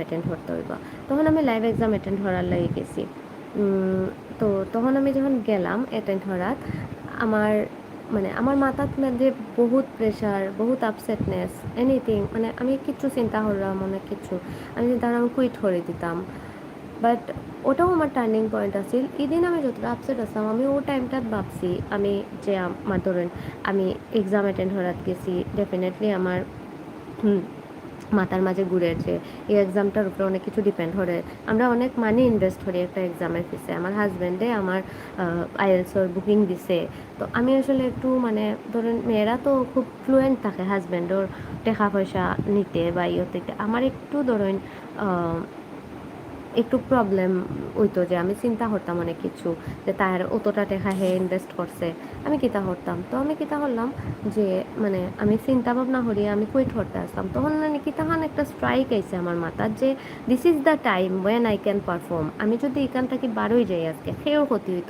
Attend করতে হইব। তখন আমি লাইভ এক্সাম অ্যাটেন্ড করার লাগি গেছি। তো তখন আমি যখন গেলাম অ্যাটেন্ড করার, আমার মানে আমার মাথার মধ্যে বহুত প্রেশার, বহুত আপসেটনেস, এনিথিং, মানে আমি কিচ্ছু চিন্তা করলাম, অনেক কিছু আমি চিন্তা করলাম আমি কুইট করে দিতাম। বাট ওটাও আমার টার্নিং পয়েন্ট আছিল। এদিন আমি যতটা আপসেট আসলাম, আমি ও টাইমটাত ভাবছি আমি যে আমার ধরেন আমি এক্সাম অ্যাটেন্ড করাত গেছি, ডেফিনেটলি আমার মাথার মাঝে ঘুরে যে এই এক্সামটার উপরে অনেক কিছু ডিপেন্ড করে। আমরা অনেক মানি ইনভেস্ট করি একটা এক্সামের ফিসে। আমার হাজব্যান্ডে আমার আইএলসর বুকিং দিছে। তো আমি আসলে একটু মানে ধরেন মেয়েরা তো খুব ফ্লুয়েন্ট থাকে হাজব্যান্ডর টাকা পয়সা নিতে বা ইয়েতে, আমার একটু ধরেন একটু প্রবলেম হইতো যে আমি চিন্তা করতাম অনেক কিছু, যে তার অতটা টাকা হে ইনভেস্ট করছে, আমি কিতা করতাম। তো আমি কিতা করলাম যে মানে আমি চিন্তা ভাবনা করি আমি কুইট করতে আসলাম। তখন মানে কি তখন একটা স্ট্রাইক আইছে আমার মাথার যে this is the time when I can perform. আমি যদি এখান থেকে বারোই যাই আজকে সেও ক্ষতি হইতো।